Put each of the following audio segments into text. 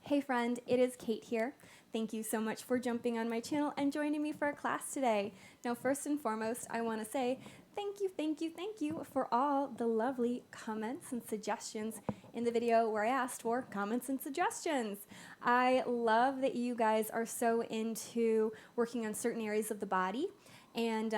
Hey friend, it is Kate here. Thank you so much for jumping on my channel and joining me for a class today. Now, first and foremost, I want to say thank you for all the lovely comments and suggestions in the video where I asked for comments and suggestions. I love that you guys are so into working on certain areas of the body, and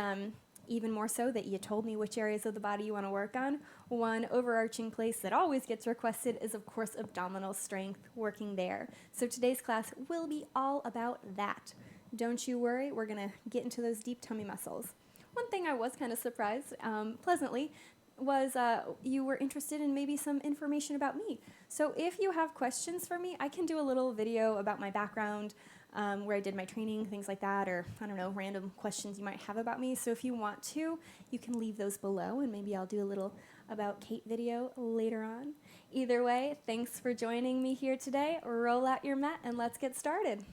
even more so that you told me which areas of the body you want to work on. One overarching place that always gets requested is, of course, abdominal strength, working there. So today's class will be all about that. Don't you worry, we're going to get into those deep tummy muscles. One thing I was kind of surprised, pleasantly, was you were interested in maybe some information about me. So if you have questions for me, I can do a little video about my background, where I did my training, things like that, or I don't know, random questions you might have about me. So if you want to, you can leave those below, and maybe I'll do a little about Kate video later on. Either way, thanks for joining me here today. Roll out your mat and let's get started.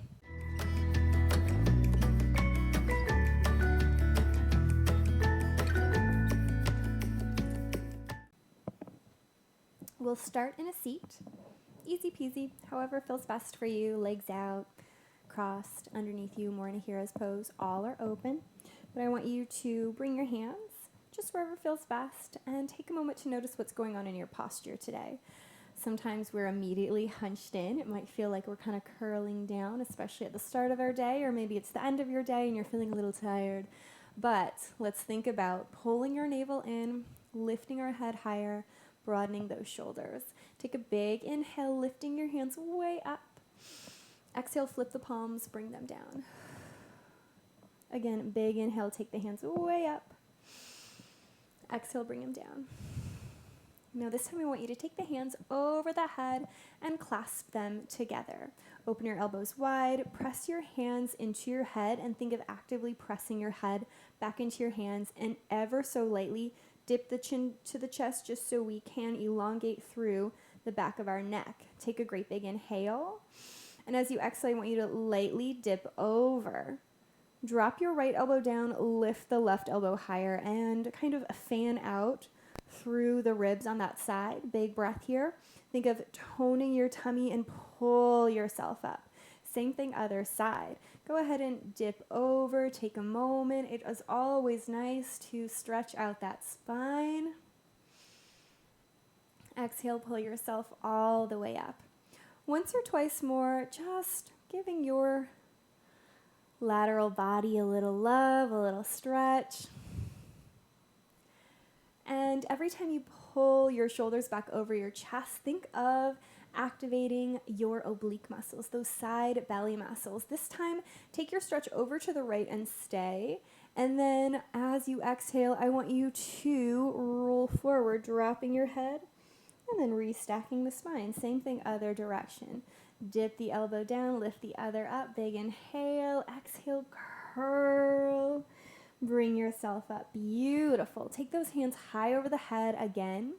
We'll start in a seat. Easy peasy, however feels best for you. Legs out, crossed underneath you, more in a hero's pose. All are open, but I want you to bring your hands just wherever feels best and take a moment to notice what's going on in your posture today. Sometimes we're immediately hunched in. It might feel like we're kind of curling down, especially at the start of our day, or maybe it's the end of your day and you're feeling a little tired. But let's think about pulling your navel in, lifting our head higher, broadening those shoulders. Take a big inhale, lifting your hands way up. Exhale, flip the palms, bring them down. Again, big inhale, take the hands way up. Exhale, bring them down. Now this time I want you to take the hands over the head and clasp them together. Open your elbows wide, press your hands into your head, and think of actively pressing your head back into your hands, and ever so lightly dip the chin to the chest just so we can elongate through the back of our neck. Take a great big inhale. And as you exhale, I want you to lightly dip over. Drop your right elbow down, lift the left elbow higher, and kind of fan out through the ribs on that side. Big breath here. Think of toning your tummy and pull yourself up. Same thing, other side. Go ahead and dip over. Take a moment. It is always nice to stretch out that spine. Exhale, pull yourself all the way up. Once or twice more, just giving your lateral body a little love, a little stretch. And every time you pull your shoulders back over your chest, think of activating your oblique muscles, those side belly muscles. This time, take your stretch over to the right and stay. And then as you exhale, I want you to roll forward, dropping your head, and then restacking the spine. Same thing, other direction. Dip the elbow down, lift the other up. Big inhale, exhale, curl. Bring yourself up. Beautiful. Take those hands high over the head again.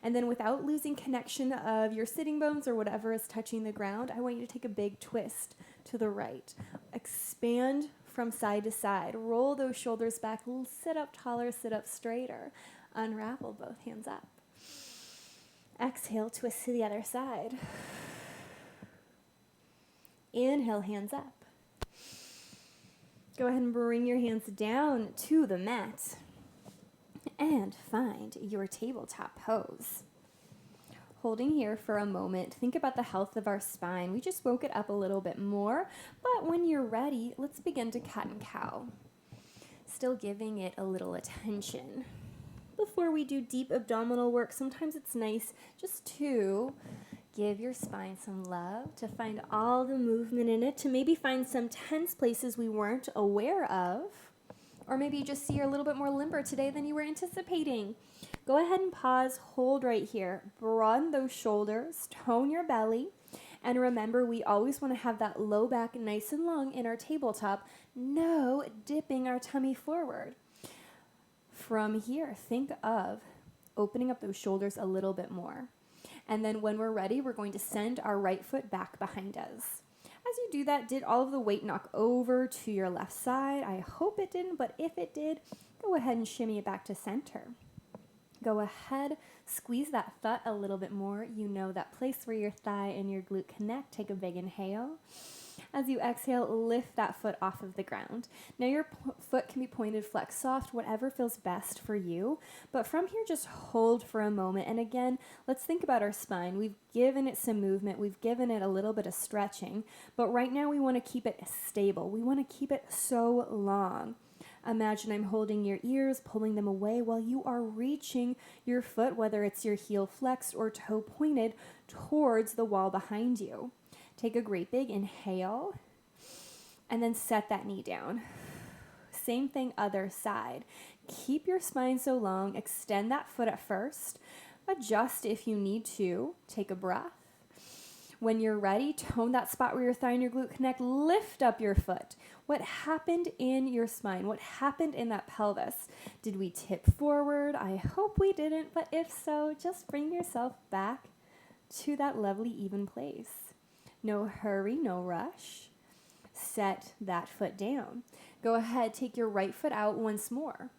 And then without losing connection of your sitting bones or whatever is touching the ground, I want you to take a big twist to the right. Expand from side to side. Roll those shoulders back. Sit up taller, sit up straighter. Unravel both hands up. Exhale, twist to the other side. Inhale, hands up. Go ahead and bring your hands down to the mat and find your tabletop pose. Holding here for a moment, think about the health of our spine. We just woke it up a little bit more, but when you're ready, let's begin to cat and cow. Still giving it a little attention. Before we do deep abdominal work, sometimes it's nice just to give your spine some love, to find all the movement in it, to maybe find some tense places we weren't aware of, or maybe you just see you're a little bit more limber today than you were anticipating. Go ahead and pause, hold right here. Broaden those shoulders, tone your belly, and remember we always want to have that low back nice and long in our tabletop, no dipping our tummy forward. From here, think of opening up those shoulders a little bit more. And then when we're ready, we're going to send our right foot back behind us. As you do that, did all of the weight knock over to your left side? I hope it didn't, but if it did, go ahead and shimmy it back to center. Go ahead, squeeze that thigh a little bit more. You know that place where your thigh and your glute connect. Take a big inhale. As you exhale, lift that foot off of the ground. Now your foot can be pointed, flex, soft, whatever feels best for you. But from here, just hold for a moment. And again, let's think about our spine. We've given it some movement. We've given it a little bit of stretching. But right now we want to keep it stable. We want to keep it so long. Imagine I'm holding your ears, pulling them away while you are reaching your foot, whether it's your heel flexed or toe pointed, towards the wall behind you. Take a great big inhale and then set that knee down. Same thing, other side. Keep your spine so long. Extend that foot at first. Adjust if you need to. Take a breath. When you're ready, tone that spot where your thigh and your glute connect. Lift up your foot. What happened in your spine? What happened in that pelvis? Did we tip forward? I hope we didn't, but if so, just bring yourself back to that lovely even place. No hurry, no rush. Set that foot down. Go ahead, take your right foot out once more.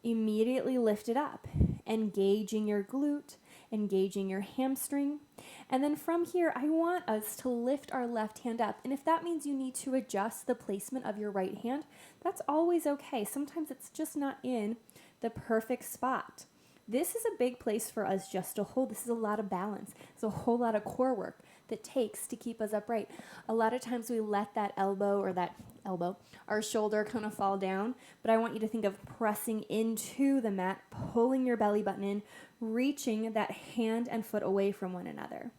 Immediately lift it up, engaging your glute, engaging your hamstring. And then from here, I want us to lift our left hand up. And if that means you need to adjust the placement of your right hand, that's always okay. Sometimes it's just not in the perfect spot. This is a big place for us just to hold. This is a lot of balance. It's a whole lot of core work that takes to keep us upright. A lot of times we let that our shoulder kind of fall down, but I want you to think of pressing into the mat, pulling your belly button in, reaching that hand and foot away from one another.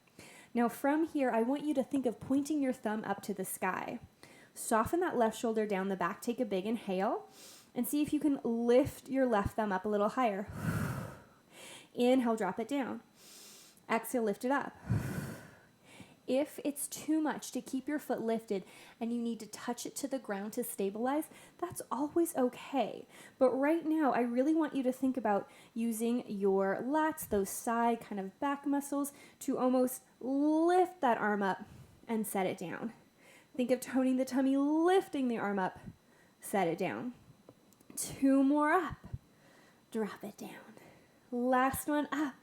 Now from here, I want you to think of pointing your thumb up to the sky. Soften that left shoulder down the back, take a big inhale, and see if you can lift your left thumb up a little higher. Inhale, drop it down. Exhale, lift it up. If it's too much to keep your foot lifted and you need to touch it to the ground to stabilize, that's always okay. But right now, I really want you to think about using your lats, those side kind of back muscles, to almost lift that arm up and set it down. Think of toning the tummy, lifting the arm up, set it down. 2 more up, drop it down. Last one up,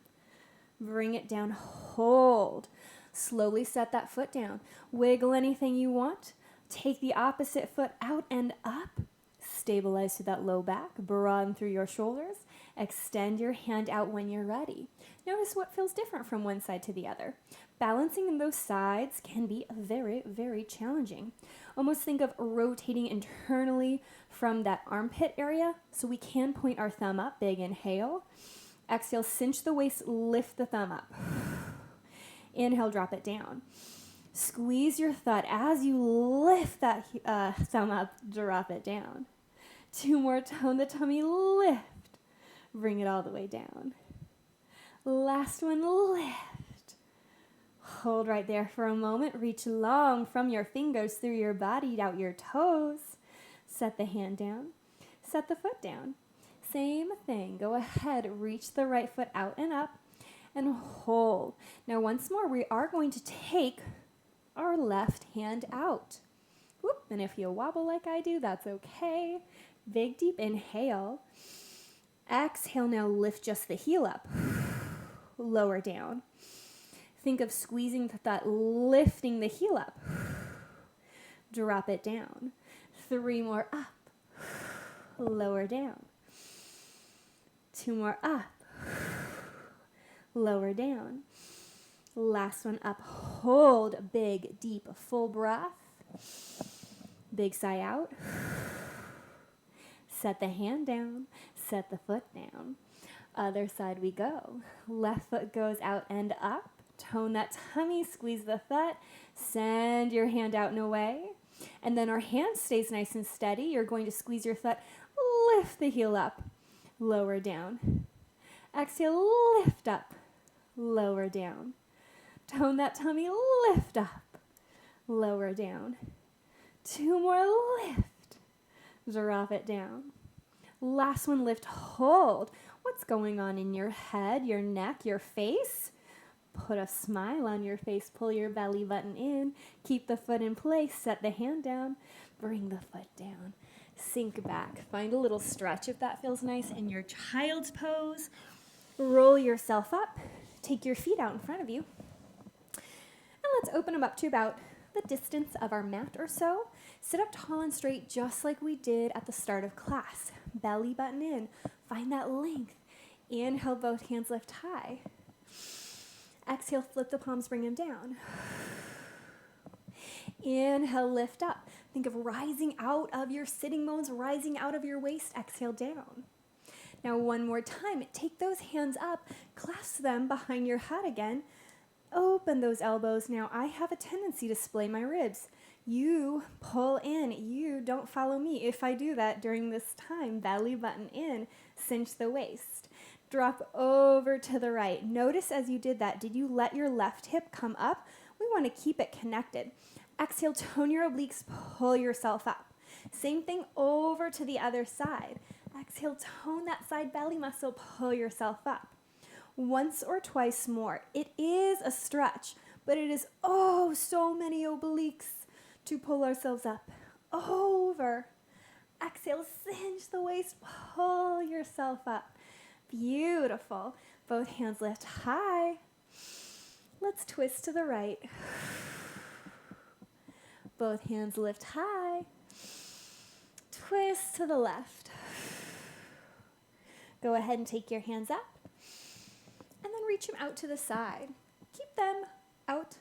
bring it down, hold. Slowly set that foot down. Wiggle anything you want. Take the opposite foot out and up. Stabilize through that low back. Broaden through your shoulders. Extend your hand out when you're ready. Notice what feels different from one side to the other. Balancing in those sides can be very, very challenging. Almost think of rotating internally from that armpit area so we can point our thumb up. Big inhale. Exhale, cinch the waist, lift the thumb up. Inhale, drop it down. Squeeze your thigh as you lift that thumb up, drop it down. 2 more, tone the tummy, lift. Bring it all the way down. Last one, lift. Hold right there for a moment. Reach long from your fingers through your body, out your toes. Set the hand down. Set the foot down. Same thing. Go ahead, reach the right foot out and up. And hold. Now once more, we are going to take our left hand out. Whoop. And if you wobble like I do, that's okay. Big deep inhale. Exhale, now lift just the heel up. Lower down. Think of squeezing the thigh, lifting the heel up. Drop it down. 3 more up. Lower down. 2 more up. Lower down. Last one up. Hold. Big, deep, full breath. Big sigh out. Set the hand down. Set the foot down. Other side we go. Left foot goes out and up. Tone that tummy. Squeeze the foot. Send your hand out and away. And then our hand stays nice and steady. You're going to squeeze your foot. Lift the heel up. Lower down. Exhale. Lift up. Lower down. Tone that tummy, lift up. Lower down. 2 more, lift. Drop it down. Last one, lift, hold. What's going on in your head, your neck, your face? Put a smile on your face. Pull your belly button in. Keep the foot in place. Set the hand down. Bring the foot down. Sink back. Find a little stretch if that feels nice in your child's pose. Roll yourself up. Take your feet out in front of you. And let's open them up to about the distance of our mat or so. Sit up tall and straight just like we did at the start of class. Belly button in. Find that length. Inhale, both hands lift high. Exhale, flip the palms, bring them down. Inhale, lift up. Think of rising out of your sitting bones, rising out of your waist. Exhale, down. Now one more time, take those hands up, clasp them behind your head again. Open those elbows. Now I have a tendency to splay my ribs. You pull in. You don't follow me. If I do that during this time, belly button in, cinch the waist. Drop over to the right. Notice as you did that, did you let your left hip come up? We want to keep it connected. Exhale, tone your obliques, pull yourself up. Same thing over to the other side. Exhale, tone that side belly muscle, pull yourself up. Once or twice more. It is a stretch, but it is so many obliques to pull ourselves up. Over. Exhale, cinch the waist, pull yourself up. Beautiful. Both hands lift high. Let's twist to the right. Both hands lift high. Twist to the left. Go ahead and take your hands up. And then reach them out to the side. Keep them out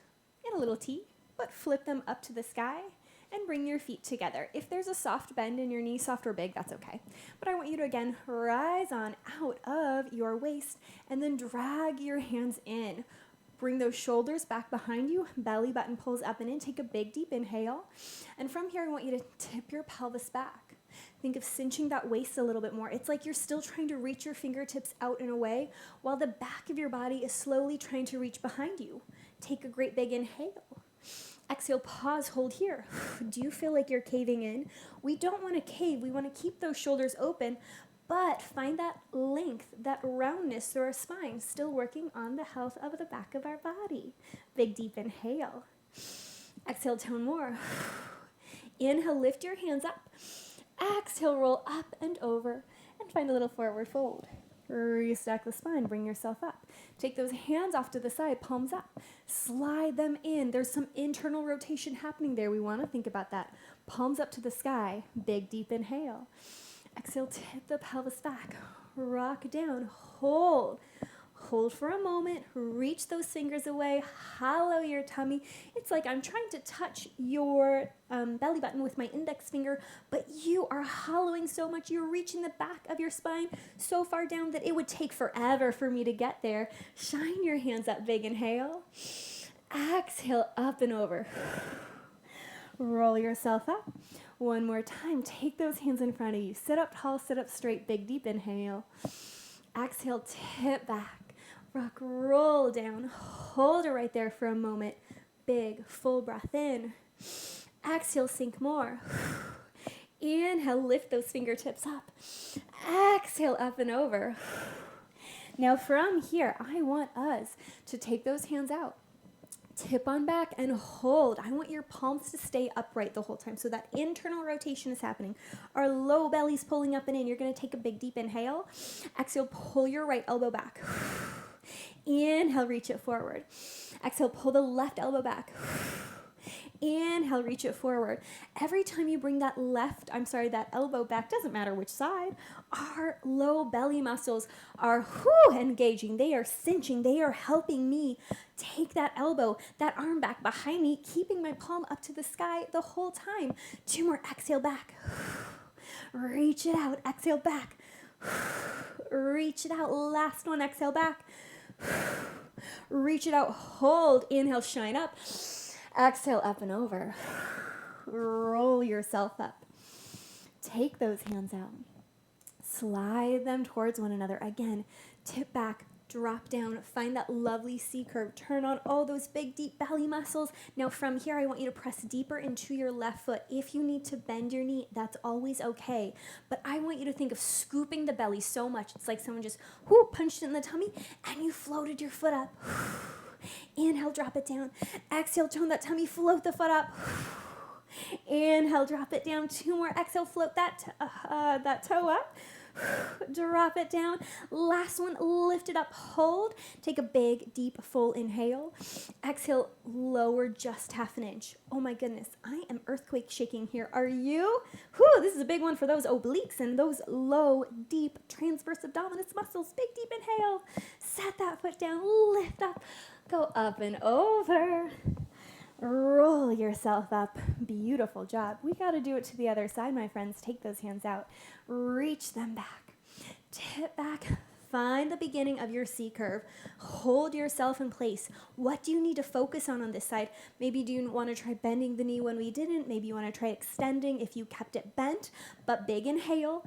in a little T, but flip them up to the sky and bring your feet together. If there's a soft bend in your knee, soft or big, that's okay. But I want you to, again, rise on out of your waist and then drag your hands in. Bring those shoulders back behind you. Belly button pulls up and in. Take a big, deep inhale. And from here, I want you to tip your pelvis back. Think of cinching that waist a little bit more. It's like you're still trying to reach your fingertips out and away while the back of your body is slowly trying to reach behind you. Take a great big inhale. Exhale, pause, hold here. Do you feel like you're caving in? We don't want to cave. We want to keep those shoulders open, but find that length, that roundness through our spine, still working on the health of the back of our body. Big, deep inhale. Exhale, tone more. Inhale, lift your hands up. Exhale, roll up and over, and find a little forward fold. Restack the spine, bring yourself up. Take those hands off to the side, palms up. Slide them in. There's some internal rotation happening there. We want to think about that. Palms up to the sky. Big, deep inhale. Exhale, tip the pelvis back. Rock down. Hold. Hold for a moment. Reach those fingers away. Hollow your tummy. It's like I'm trying to touch your belly button with my index finger, but you are hollowing so much. You're reaching the back of your spine so far down that it would take forever for me to get there. Shine your hands up. Big inhale. Exhale, up and over. Roll yourself up. One more time. Take those hands in front of you. Sit up tall, sit up straight. Big, deep inhale. Exhale, tip back. Rock, roll down. Hold it right there for a moment. Big, full breath in. Exhale, sink more. Inhale, lift those fingertips up. Exhale, up and over. Now from here, I want us to take those hands out. Tip on back and hold. I want your palms to stay upright the whole time so that internal rotation is happening. Our low belly's pulling up and in. You're going to take a big, deep inhale. Exhale, pull your right elbow back. Inhale, reach it forward. Exhale, pull the left elbow back. Inhale, reach it forward. Every time you bring that elbow back, doesn't matter which side, our low belly muscles are engaging. They are cinching. They are helping me take that elbow, that arm back behind me, keeping my palm up to the sky the whole time. 2 more. Exhale, back. Reach it out. Exhale, back. Reach it out. Last one. Exhale, back. Reach it out. Hold. Inhale, shine up. Exhale, up and over. Roll yourself up. Take those hands out. Slide them towards one another. Again, tip back, drop down, find that lovely C curve. Turn on all those big, deep belly muscles. Now from here, I want you to press deeper into your left foot. If you need to bend your knee, that's always okay. But I want you to think of scooping the belly so much. It's like someone just punched it in the tummy and you floated your foot up. Inhale, drop it down. Exhale, tone that tummy, float the foot up. Inhale, drop it down. 2 more. Exhale, float that toe up. Drop it down. Last one, lift it up, hold. Take a big, deep, full inhale. Exhale, lower just half an inch. Oh my goodness, I am earthquake shaking here. Are you? Whew, this is a big one for those obliques and those low, deep, transverse abdominis muscles. Big, deep inhale. Set that foot down, lift up, go up and over. Roll yourself up. Beautiful job. We got to do it to the other side, my friends. Take those hands out. Reach them back. Tip back. Find the beginning of your C curve. Hold yourself in place. What do you need to focus on this side? Maybe do you want to try bending the knee when we didn't? Maybe you want to try extending if you kept it bent, but big inhale.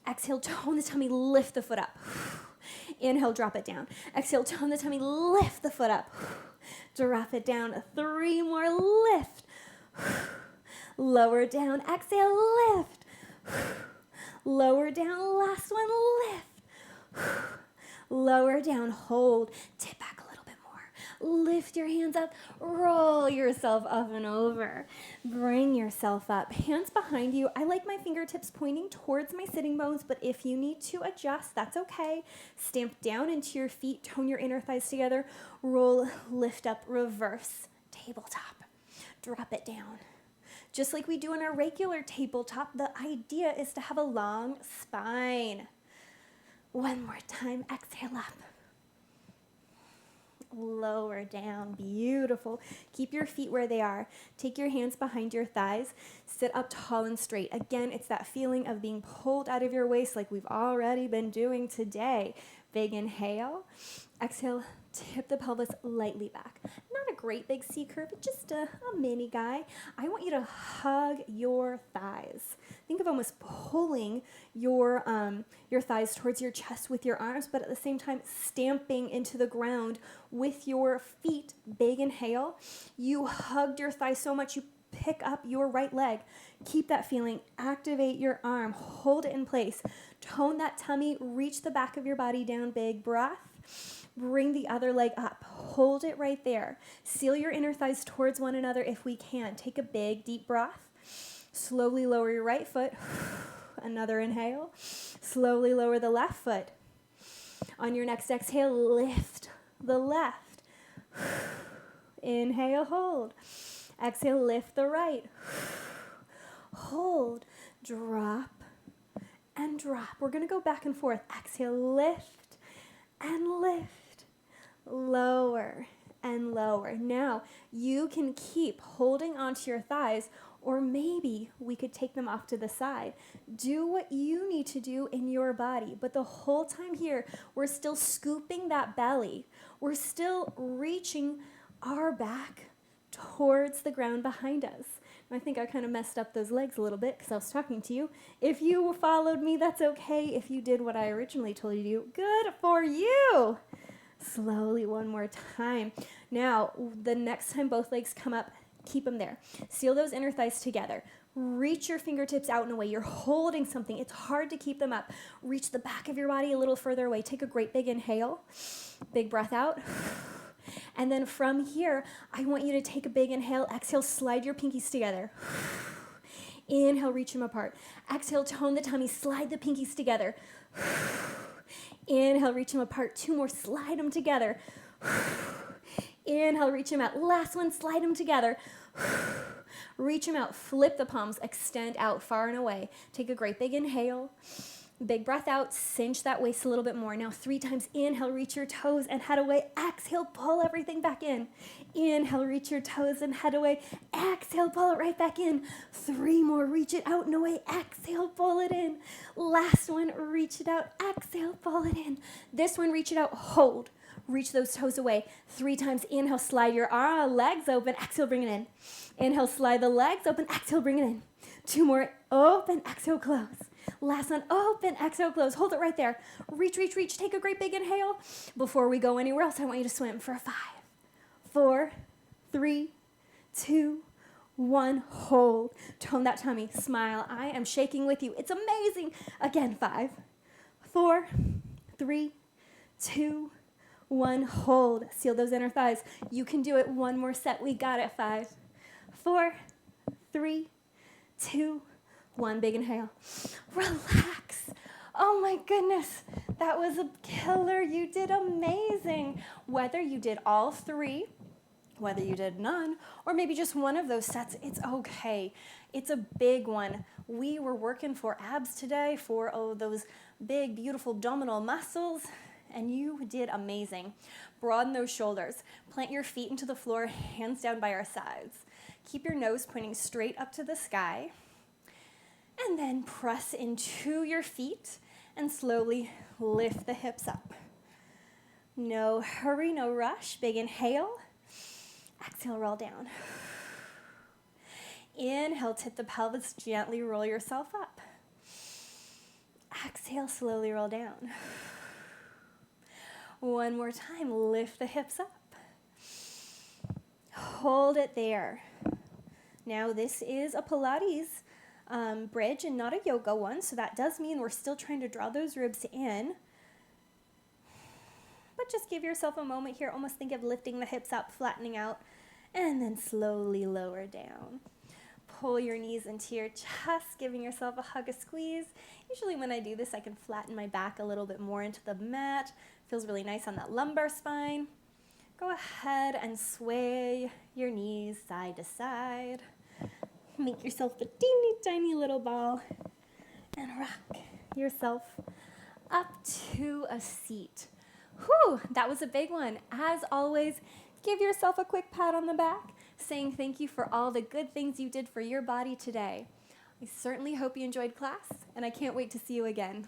Exhale, tone the tummy, lift the foot up. Inhale, drop it down. Exhale, tone the tummy, lift the foot up. Drop it down. 3 more, lift. Lower down, exhale, lift. Lower down, last one, lift. Lower down, hold. Tip back a little bit more. Lift your hands up, roll yourself up and over. Bring yourself up. Hands behind you. I like my fingertips pointing towards my sitting bones, but if you need to adjust, that's okay. Stamp down into your feet, tone your inner thighs together. Roll, lift up, reverse, tabletop. Drop it down. Just like we do in our regular tabletop, the idea is to have a long spine. One more time, exhale up. Lower down, beautiful. Keep your feet where they are. Take your hands behind your thighs. Sit up tall and straight. Again, it's that feeling of being pulled out of your waist like we've already been doing today. Big inhale. Exhale, tip the pelvis lightly back. Not a great big C curve, but just a mini guy. I want you to hug your thighs. Think of almost pulling your thighs towards your chest with your arms, but at the same time stamping into the ground with your feet. Big inhale. You hugged your thighs so much you pick up your right leg. Keep that feeling. Activate your arm. Hold it in place. Tone that tummy. Reach the back of your body down. Big breath. Bring the other leg up. Hold it right there. Seal your inner thighs towards one another if we can. Take a big, deep breath. Slowly lower your right foot. Another inhale. Slowly lower the left foot. On your next exhale, lift the left. Inhale, hold. Exhale, lift the right. Hold, drop, and drop. We're going to go back and forth. Exhale, lift, and lift. Lower and lower. Now, you can keep holding onto your thighs, or maybe we could take them off to the side. Do what you need to do in your body. But the whole time here, we're still scooping that belly. We're still reaching our back towards the ground behind us. I think I kind of messed up those legs a little bit because I was talking to you. If you followed me, that's okay. If you did what I originally told you to do, good for you. Slowly, one more time. Now, the next time both legs come up, keep them there. Seal those inner thighs together. Reach your fingertips out in a way you're holding something. It's hard to keep them up. Reach the back of your body a little further away. Take a great big inhale. Big breath out. And then from here, I want you to take a big inhale. Exhale, slide your pinkies together. Inhale, reach them apart. Exhale, tone the tummy, slide the pinkies together. Inhale, reach them apart. 2 more, slide them together. Inhale, reach them out. Last one, slide them together. Reach them out, flip the palms, extend out far and away. Take a great big inhale. Big breath out, cinch that waist a little bit more. Now 3 times, inhale, reach your toes and head away. Exhale, pull everything back in. Inhale, reach your toes and head away. Exhale, pull it right back in. 3 more, reach it out and away. Exhale, pull it in. Last one, reach it out. Exhale, pull it in. This one, reach it out, hold. Reach those toes away. 3 times, inhale, slide your legs open. Exhale, bring it in. Inhale, slide the legs open. Exhale, bring it in. 2 more, open, exhale, close. Last one, open, exhale, close. Hold it right there. Reach, reach, reach. Take a great big inhale. Before we go anywhere else, I want you to swim for 5, 4, 3, 2, 1. Hold. Tone that tummy. Smile. I am shaking with you. It's amazing. Again, 5, 4, 3, 2, 1. Hold. Seal those inner thighs. You can do it. 1 more set. We got it. 5, 4, 3, 2, 1. Big inhale. Relax. Oh my goodness, that was a killer. You did amazing. Whether you did all three, whether you did none, or maybe just one of those sets, it's okay. It's a big one. We were working for abs today, for those big, beautiful abdominal muscles, and you did amazing. Broaden those shoulders. Plant your feet into the floor, hands down by our sides. Keep your nose pointing straight up to the sky. And then press into your feet and slowly lift the hips up. No hurry, no rush. Big inhale. Exhale, roll down. Inhale, tip the pelvis, gently roll yourself up. Exhale, slowly roll down. One more time, lift the hips up. Hold it there. Now this is a Pilates bridge and not a yoga one, so that does mean we're still trying to draw those ribs in. But just give yourself a moment here. Almost think of lifting the hips up, flattening out, and then slowly lower down. Pull your knees into your chest, giving yourself a hug, a squeeze. Usually when I do this, I can flatten my back a little bit more into the mat. Feels really nice on that lumbar spine. Go ahead and sway your knees side to side. Make yourself a teeny tiny little ball and rock yourself up to a seat. Whew, that was a big one. As always, give yourself a quick pat on the back, saying thank you for all the good things you did for your body today. I certainly hope you enjoyed class, and I can't wait to see you again.